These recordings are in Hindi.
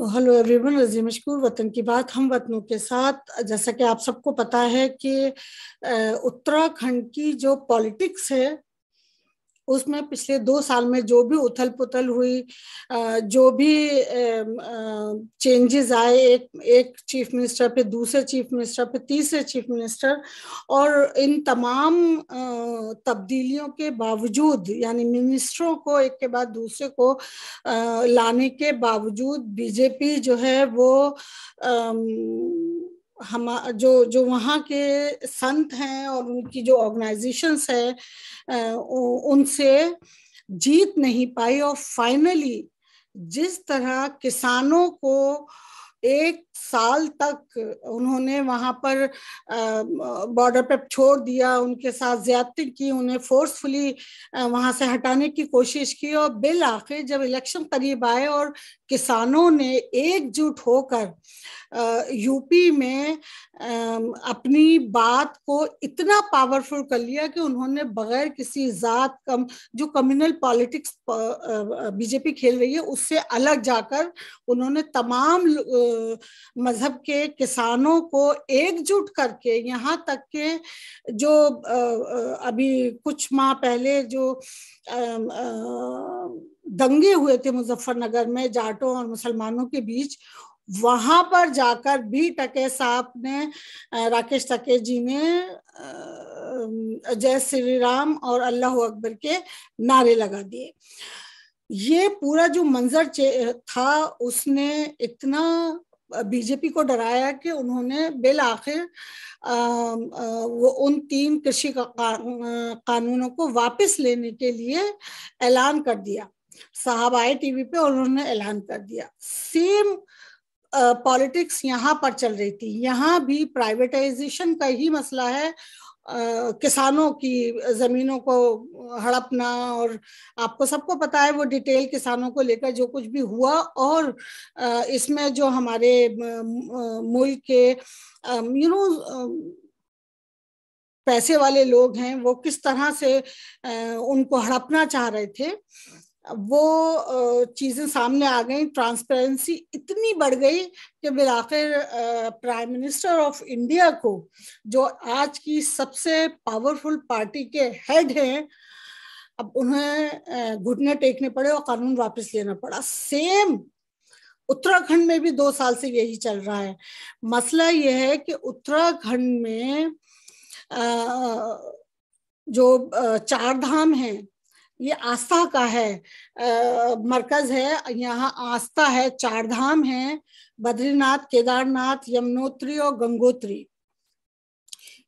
हेलो एवरीवन, रज़ी मशकूर वतन की बात हम वतनों के साथ। जैसा कि आप सबको पता है कि उत्तराखंड की जो पॉलिटिक्स है उसमें पिछले 2 साल में जो भी उथल पुथल हुई, जो भी चेंजेस आए, एक चीफ मिनिस्टर पे दूसरे चीफ मिनिस्टर पे तीसरे चीफ मिनिस्टर, और इन तमाम तब्दीलियों के बावजूद, यानी मिनिस्टरों को एक के बाद दूसरे को लाने के बावजूद बीजेपी जो है वो हम जो वहाँ के संत हैं और उनकी जो ऑर्गेनाइजेशंस है उनसे जीत नहीं पाई। और फाइनली जिस तरह किसानों को 1 साल तक उन्होंने वहां पर बॉर्डर पे छोड़ दिया, उनके साथ ज्यादती की, उन्हें फोर्सफुली वहां से हटाने की कोशिश की, और बिल आखिर जब इलेक्शन करीब आए और किसानों ने एकजुट होकर यूपी में अपनी बात को इतना पावरफुल कर लिया कि उन्होंने बगैर किसी जात कम जो कम्युनल पॉलिटिक्स बीजेपी खेल रही है उससे अलग जाकर उन्होंने तमाम मजहब के किसानों को एकजुट करके, यहाँ तक के जो अभी कुछ माह पहले जो दंगे हुए थे मुजफ्फरनगर में जाटों और मुसलमानों के बीच, वहां पर जाकर भी टके साहब ने, राकेश टके जी ने जय श्री राम और अल्लाह अकबर के नारे लगा दिए। ये पूरा जो मंजर था उसने इतना बीजेपी को डराया कि उन्होंने बिल आखिर वो उन 3 कृषि कानूनों को वापस लेने के लिए ऐलान कर दिया। साहब आए टीवी पे और उन्होंने ऐलान कर दिया। सेम पॉलिटिक्स यहाँ पर चल रही थी। यहाँ भी प्राइवेटाइजेशन का ही मसला है, किसानों की जमीनों को हड़पना, और आपको सबको पता है वो डिटेल किसानों को लेकर जो कुछ भी हुआ, और इसमें जो हमारे मुल्क के पैसे वाले लोग हैं वो किस तरह से उनको हड़पना चाह रहे थे, वो चीजें सामने आ गई। ट्रांसपेरेंसी इतनी बढ़ गई कि बिलाखिर प्राइम मिनिस्टर ऑफ इंडिया को, जो आज की सबसे पावरफुल पार्टी के हेड हैं, अब उन्हें घुटने टेकने पड़े और कानून वापस लेना पड़ा। सेम उत्तराखंड में भी 2 साल से यही चल रहा है। मसला यह है कि उत्तराखंड में जो 4 धाम है ये आस्था का है, मरकज है। यहाँ आस्था है, 4 धाम है, बद्रीनाथ, केदारनाथ, यमुनोत्री और गंगोत्री।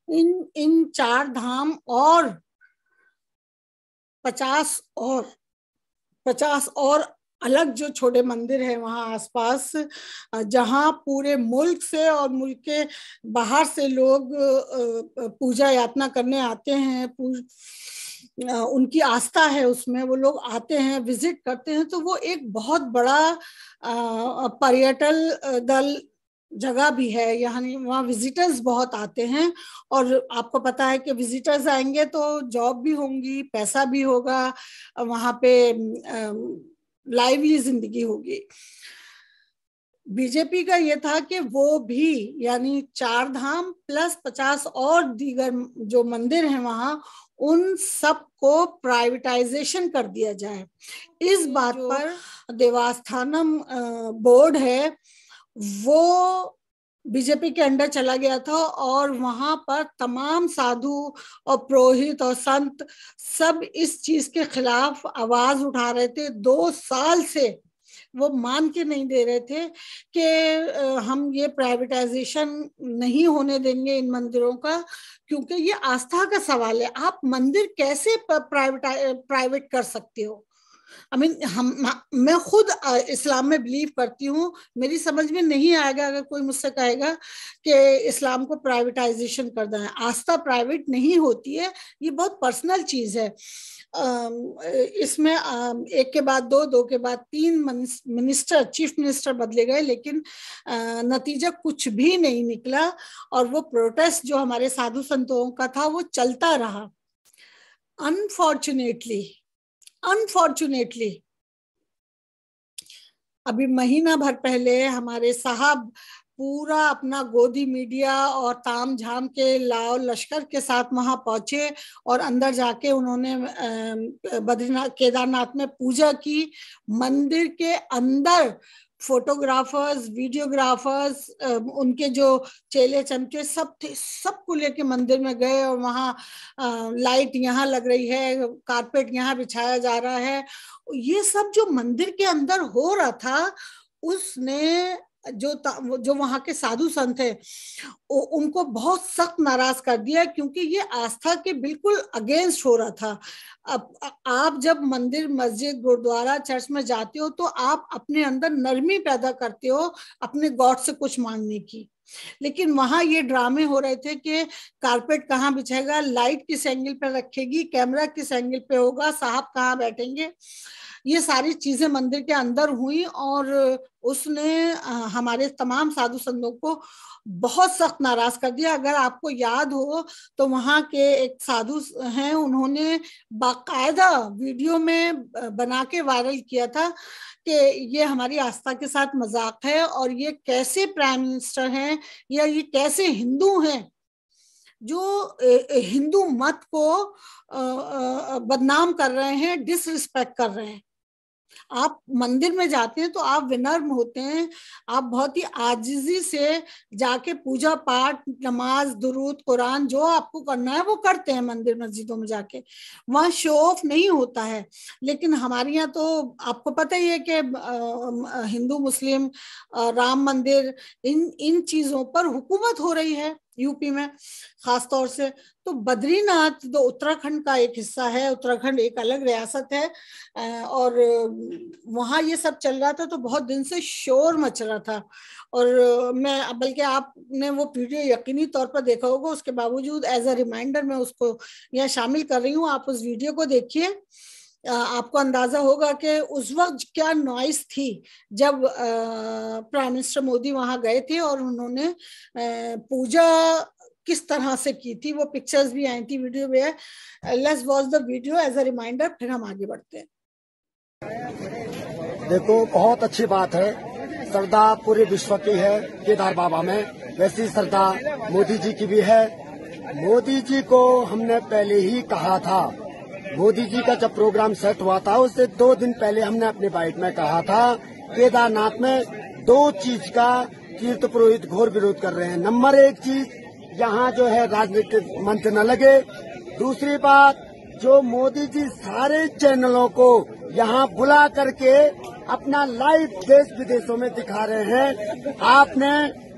इन 4 धाम और 50 और अलग जो छोटे मंदिर हैं वहाँ आसपास, जहाँ पूरे मुल्क से और मुल्क के बाहर से लोग पूजा यातना करने आते हैं, उनकी आस्था है उसमें, वो लोग आते हैं, विजिट करते हैं। तो वो एक बहुत बड़ा पर्यटन दल जगह भी है, यानी वहाँ विजिटर्स बहुत आते हैं। और आपको पता है कि विजिटर्स आएंगे तो जॉब भी होंगी, पैसा भी होगा, वहाँ पे लाइवली जिंदगी होगी। बीजेपी का ये था कि वो भी, यानी 4 धाम प्लस 50 और दीगर जो मंदिर हैं वहां, उन सब को प्राइवेटाइजेशन कर दिया जाए। इस बात पर देवस्थानम बोर्ड है वो बीजेपी के अंडर चला गया था, और वहां पर तमाम साधु और पुरोहित और संत सब इस चीज के खिलाफ आवाज उठा रहे थे। 2 साल से वो मान के नहीं दे रहे थे कि हम ये प्राइवेटाइजेशन नहीं होने देंगे इन मंदिरों का, क्योंकि ये आस्था का सवाल है। आप मंदिर कैसे प्राइवेट कर सकते हो? मैं खुद इस्लाम में बिलीव करती हूँ, मेरी समझ में नहीं आएगा अगर कोई मुझसे कहेगा कि इस्लाम को प्राइवेटाइजेशन कर देना है। आस्था प्राइवेट नहीं होती है, ये बहुत पर्सनल चीज है। इसमें एक के बाद दो के बाद 3 मिनिस्टर, चीफ मिनिस्टर बदले गए, लेकिन नतीजा कुछ भी नहीं निकला, और वो प्रोटेस्ट जो हमारे साधु संतों का था वो चलता रहा। अनफॉर्चुनेटली अभी महीना भर पहले हमारे साहब पूरा अपना गोदी मीडिया और ताम झाम के लाव लश्कर के साथ वहां पहुंचे और अंदर जाके उन्होंने बद्रीनाथ केदारनाथ में पूजा की। मंदिर के अंदर फोटोग्राफर्स, वीडियोग्राफर्स, उनके जो चेले चमचे सब थे, सबको लेके मंदिर में गए और वहां लाइट यहाँ लग रही है, कारपेट यहाँ बिछाया जा रहा है। ये सब जो मंदिर के अंदर हो रहा था, उसने जो वहां के साधु संत है उनको बहुत सख्त नाराज कर दिया, क्योंकि ये आस्था के बिल्कुल अगेंस्ट हो रहा था। अब आप जब मंदिर, मस्जिद, गुरुद्वारा, चर्च में जाते हो तो आप अपने अंदर नरमी पैदा करते हो अपने गॉड से कुछ मांगने की। लेकिन वहां ये ड्रामे हो रहे थे कि कारपेट कहाँ बिछेगा, लाइट किस एंगल पे रखेगी, कैमरा किस एंगल पे होगा, साहब कहाँ बैठेंगे। ये सारी चीजें मंदिर के अंदर हुई और उसने हमारे तमाम साधु संतों को बहुत सख्त नाराज कर दिया। अगर आपको याद हो तो वहां के एक साधु हैं, उन्होंने बाकायदा वीडियो में बना के वायरल किया था कि ये हमारी आस्था के साथ मजाक है और ये कैसे प्राइम मिनिस्टर हैं या ये कैसे हिंदू हैं जो हिंदू मत को बदनाम कर रहे हैं, डिसरिस्पेक्ट कर रहे हैं। आप मंदिर में जाते हैं तो आप विनम्र होते हैं, आप बहुत ही आजिजी से जाके पूजा पाठ, नमाज, दुरूद, कुरान जो आपको करना है वो करते हैं मंदिर मस्जिदों में जाके। वहां शो ऑफ नहीं होता है। लेकिन हमारे यहाँ तो आपको पता ही है कि हिंदू मुस्लिम, राम मंदिर, इन इन चीजों पर हुकूमत हो रही है यूपी में खास तौर से। तो बद्रीनाथ तो उत्तराखंड का एक हिस्सा है, उत्तराखंड एक अलग रियासत है और वहां ये सब चल रहा था तो बहुत दिन से शोर मच रहा था। और मैं, बल्कि आपने वो वीडियो यकीनी तौर पर देखा होगा, उसके बावजूद एज अ रिमाइंडर मैं उसको यहाँ शामिल कर रही हूँ। आप उस वीडियो को देखिए, आपको अंदाजा होगा कि उस वक्त क्या नॉइस थी जब प्राइम मिनिस्टर मोदी वहां गए थे और उन्होंने पूजा किस तरह से की थी। वो पिक्चर्स भी आई थी, वीडियो भी है। Let's watch the video as a reminder, फिर हम आगे बढ़ते हैं। देखो, बहुत अच्छी बात है, श्रद्धा पूरे विश्व की है केदार बाबा में, वैसी श्रद्धा मोदी जी की भी है। मोदी जी को हमने पहले ही कहा था, मोदी जी का जब प्रोग्राम सेट हुआ था उससे 2 दिन पहले हमने अपने बाइट में कहा था, केदारनाथ में 2 चीज का तीर्थ पुरोहित घोर विरोध कर रहे हैं। नंबर 1 चीज, यहाँ जो है राजनीतिक मंच न लगे। दूसरी बात, जो मोदी जी सारे चैनलों को यहाँ बुला करके अपना लाइव देश विदेशों में दिखा रहे हैं, आपने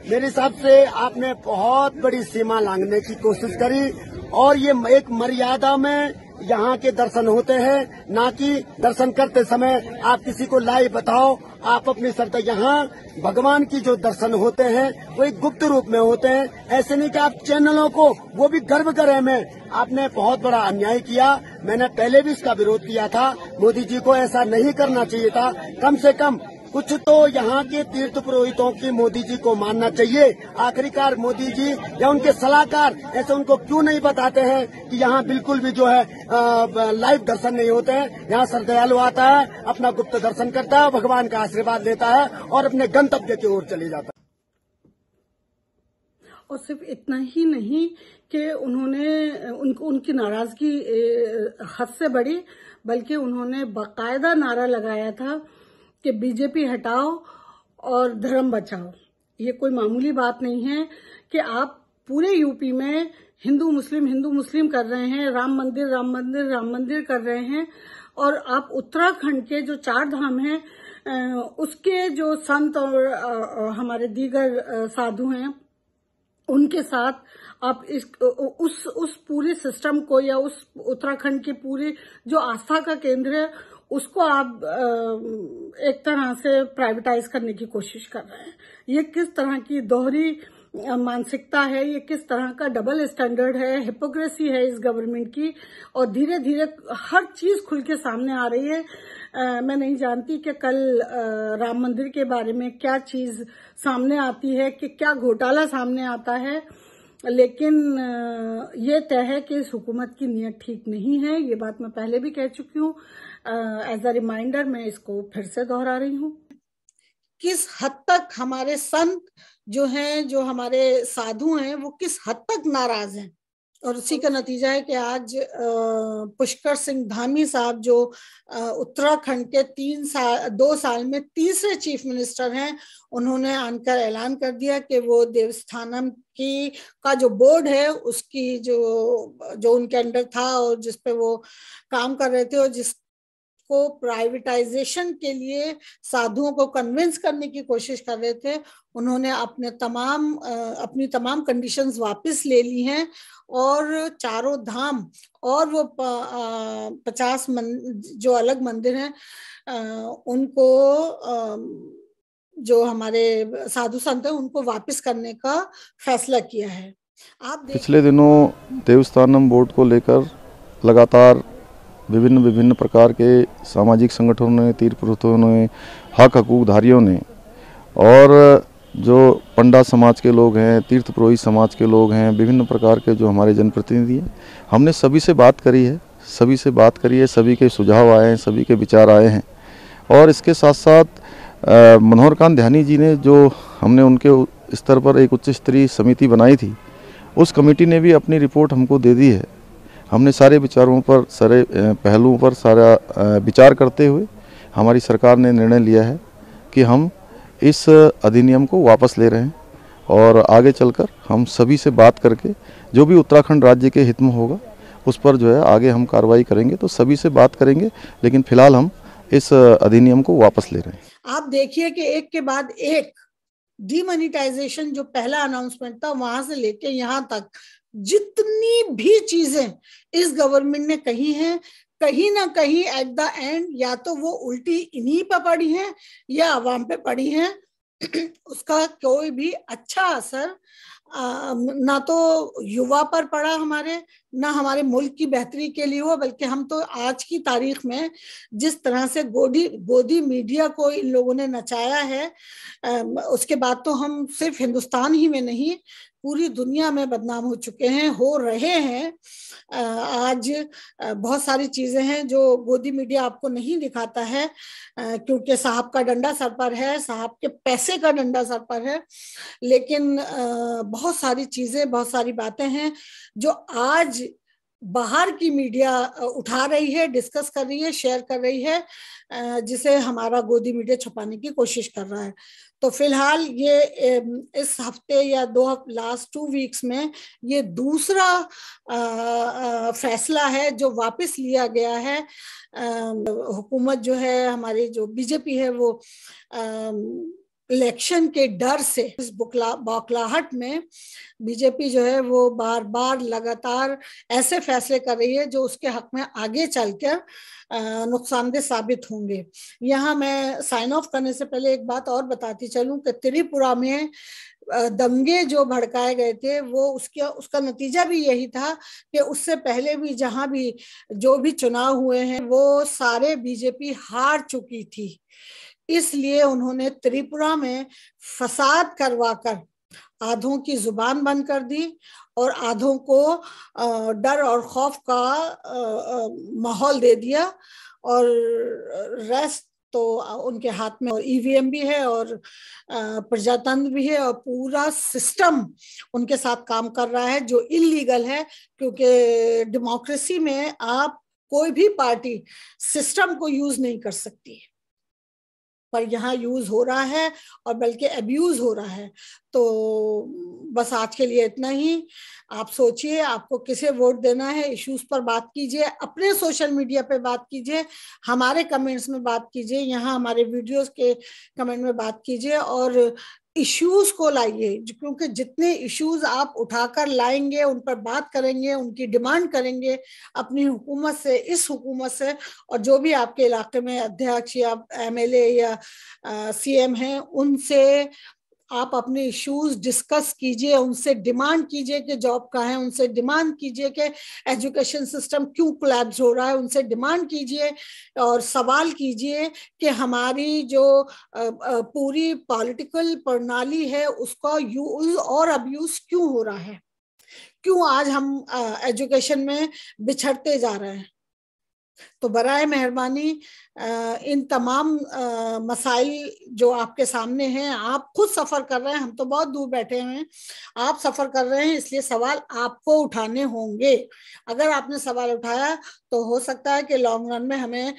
मेरे हिसाब से आपने बहुत बड़ी सीमा लांघने की कोशिश करी। और ये एक मर्यादा में यहाँ के दर्शन होते हैं, ना कि दर्शन करते समय आप किसी को लाइव बताओ। आप अपनी श्रद्धा, यहाँ भगवान की जो दर्शन होते हैं वो एक गुप्त रूप में होते हैं। ऐसे नहीं कि आप चैनलों को, वो भी गर्व करें में, आपने बहुत बड़ा अन्याय किया। मैंने पहले भी इसका विरोध किया था, मोदी जी को ऐसा नहीं करना चाहिए था। कम से कम कुछ तो यहाँ के तीर्थ पुरोहितों की मोदी जी को मानना चाहिए। आखिरकार मोदी जी या उनके सलाहकार ऐसे उनको क्यों नहीं बताते हैं कि यहाँ बिल्कुल भी जो है लाइव दर्शन नहीं होते हैं। यहाँ श्रद्धालु आता है, अपना गुप्त दर्शन करता है, भगवान का आशीर्वाद लेता है और अपने गंतव्य की ओर चले जाता है। और सिर्फ इतना ही नहीं कि उन्होंने उनकी नाराजगी हद से बढ़ी, बल्कि उन्होंने बाकायदा नारा लगाया था कि बीजेपी हटाओ और धर्म बचाओ। ये कोई मामूली बात नहीं है कि आप पूरे यूपी में हिंदू मुस्लिम कर रहे हैं, राम मंदिर कर रहे हैं, और आप उत्तराखंड के जो 4 धाम हैं उसके जो संत और हमारे दीगर साधु हैं उनके साथ आप उस पूरे सिस्टम को, या उस उत्तराखंड के पूरे जो आस्था का केंद्र है उसको आप एक तरह से प्राइवेटाइज करने की कोशिश कर रहे हैं। ये किस तरह की दोहरी मानसिकता है, ये किस तरह का डबल स्टैंडर्ड है, हिपोक्रेसी है इस गवर्नमेंट की। और धीरे धीरे हर चीज खुल के सामने आ रही है। मैं नहीं जानती कि कल राम मंदिर के बारे में क्या चीज सामने आती है, कि क्या घोटाला सामने आता है, लेकिन ये तय है कि इस हुकूमत की नीयत ठीक नहीं है। ये बात मैं पहले भी कह चुकी हूँ, एज अ रिमाइंडर मैं इसको फिर से दोहरा रही हूँ। किस हद तक हमारे संत जो हैं, जो हमारे साधु हैं, वो किस हद तक नाराज हैं। और उसी का नतीजा है कि आज पुष्कर सिंह धामी साहब जो उत्तराखंड के 2 साल में तीसरे चीफ मिनिस्टर हैं, उन्होंने आनकर ऐलान कर दिया कि वो देवस्थानम की का जो बोर्ड है उसकी जो उनके अंडर था और जिसपे वो काम कर रहे थे और जिसको प्राइवेटाइजेशन के लिए साधुओं को कन्विंस करने की कोशिश कर रहे थे, उन्होंने अपनी तमाम कंडीशंस वापस ले ली हैं और चारों धाम और वो 50 जो अलग मंदिर हैं उनको जो हमारे साधु संत हैं उनको वापस करने का फैसला किया है। आप पिछले दिनों देवस्थानम बोर्ड को लेकर लगातार विभिन्न प्रकार के सामाजिक संगठनों ने, तीर्थ पुरोहितों ने, हक हकूकधारियों ने और जो पंडा समाज के लोग हैं, तीर्थ पुरोहित समाज के लोग हैं, विभिन्न प्रकार के जो हमारे जनप्रतिनिधि हैं, हमने सभी से बात करी है, सभी के सुझाव आए हैं, सभी के विचार आए हैं। और इसके साथ साथ मनोहर कांत ध्यानी जी ने जो हमने उनके स्तर पर एक उच्च स्तरीय समिति बनाई थी, उस कमेटी ने भी अपनी रिपोर्ट हमको दे दी है। हमने सारे विचारों पर, सारे पहलुओं पर सारा विचार करते हुए हमारी सरकार ने निर्णय लिया है कि हम इस अधिनियम को वापस ले रहे हैं और आगे चलकर हम सभी से बात करके जो भी उत्तराखंड राज्य के हित में होगा उस पर जो है आगे हम कार्रवाई करेंगे। तो सभी से बात करेंगे, लेकिन फिलहाल हम इस अधिनियम को वापस ले रहे हैं। आप देखिए कि एक के बाद एक डीमोनेटाइजेशन जो पहला अनाउंसमेंट था वहां से लेके यहाँ तक जितनी भी चीजें इस गवर्नमेंट ने कही हैं, कहीं ना कहीं एट द एंड या तो वो उल्टी इन्हीं पर पड़ी हैं या आवाम पे पड़ी हैं। उसका कोई भी अच्छा असर ना तो युवा पर पड़ा हमारे, ना हमारे मुल्क की बेहतरी के लिए हुआ, बल्कि हम तो आज की तारीख में जिस तरह से गोदी मीडिया को इन लोगों ने नचाया है, उसके बाद तो हम सिर्फ हिंदुस्तान ही में नहीं पूरी दुनिया में बदनाम हो चुके हैं, हो रहे हैं। आज बहुत सारी चीजें हैं जो गोदी मीडिया आपको नहीं दिखाता है क्योंकि साहब का डंडा सर पर है, साहब के पैसे का डंडा सर पर है। लेकिन बहुत सारी चीजें, बहुत सारी बातें हैं जो आज बाहर की मीडिया उठा रही है, डिस्कस कर रही है, शेयर कर रही है, जिसे हमारा गोदी मीडिया छुपाने की कोशिश कर रहा है। तो फिलहाल ये इस हफ्ते या लास्ट 2 वीक्स में ये दूसरा फैसला है जो वापस लिया गया है। हुकूमत जो है हमारी, जो बीजेपी है, वो इलेक्शन के डर से, इस बौखलाहट में बीजेपी जो है वो बार बार लगातार ऐसे फैसले कर रही है जो उसके हक में आगे चलकर नुकसानदेह साबित होंगे। यहाँ मैं साइन ऑफ करने से पहले एक बात और बताती चलूं कि त्रिपुरा में दंगे जो भड़काए गए थे वो उसका नतीजा भी यही था कि उससे पहले भी जहां भी जो भी चुनाव हुए हैं वो सारे बीजेपी हार चुकी थी। इसलिए उन्होंने त्रिपुरा में फसाद करवाकर आधों की जुबान बंद कर दी और आधों को डर और खौफ का माहौल दे दिया, और रेस्ट तो उनके हाथ में, और ईवीएम भी है और प्रजातंत्र भी है और पूरा सिस्टम उनके साथ काम कर रहा है जो इलीगल है, क्योंकि डेमोक्रेसी में आप कोई भी पार्टी सिस्टम को यूज नहीं कर सकती, पर यहाँ यूज हो रहा है और बल्कि अब्यूज हो रहा है। तो बस आज के लिए इतना ही। आप सोचिए आपको किसे वोट देना है, इश्यूज पर बात कीजिए, अपने सोशल मीडिया पे बात कीजिए, हमारे कमेंट्स में बात कीजिए, यहाँ हमारे वीडियोस के कमेंट में बात कीजिए और इश्यूज को लाइए, क्योंकि जितने इश्यूज आप उठाकर लाएंगे, उन पर बात करेंगे, उनकी डिमांड करेंगे अपनी हुकूमत से, इस हुकूमत से, और जो भी आपके इलाके में अध्यक्ष या एमएलए या सीएम हैं उनसे आप अपने इश्यूज डिस्कस कीजिए, उनसे डिमांड कीजिए कि जॉब कहाँ है, उनसे डिमांड कीजिए कि एजुकेशन सिस्टम क्यों कोलैप्स हो रहा है, उनसे डिमांड कीजिए और सवाल कीजिए कि हमारी जो पूरी पॉलिटिकल प्रणाली है उसका यूज और अब्यूज क्यों हो रहा है, क्यों आज हम एजुकेशन में बिछड़ते जा रहे हैं। तो बराए मेहरबानी इन तमाम मसाइल जो आपके सामने हैं, आप खुद सफर कर रहे हैं, हम तो बहुत दूर बैठे हुए हैं, आप सफर कर रहे हैं, इसलिए सवाल आपको उठाने होंगे। अगर आपने सवाल उठाया तो हो सकता है कि लॉन्ग रन में हमें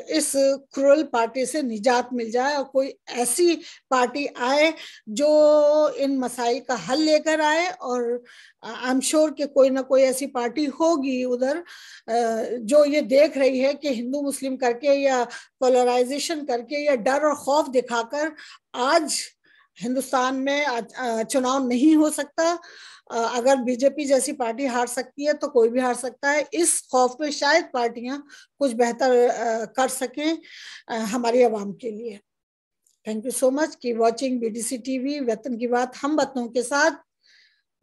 इस क्रूअल पार्टी से निजात मिल जाए और कोई ऐसी पार्टी आए जो इन मसाइल का हल लेकर आए। और आई एम श्योर कि कोई ना कोई ऐसी पार्टी होगी उधर जो ये देख रही है कि हिंदू मुस्लिम करके या पोलराइजेशन करके या डर और खौफ दिखाकर आज हिंदुस्तान में चुनाव नहीं हो सकता। अगर बीजेपी जैसी पार्टी हार सकती है तो कोई भी हार सकता है। इस खौफ में शायद पार्टियां कुछ बेहतर कर सकें हमारी आवाम के लिए। Thank you so much. Keep watching BDC TV, वतन की बात हम वतनों के साथ।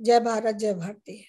जय भारत, जय भारती।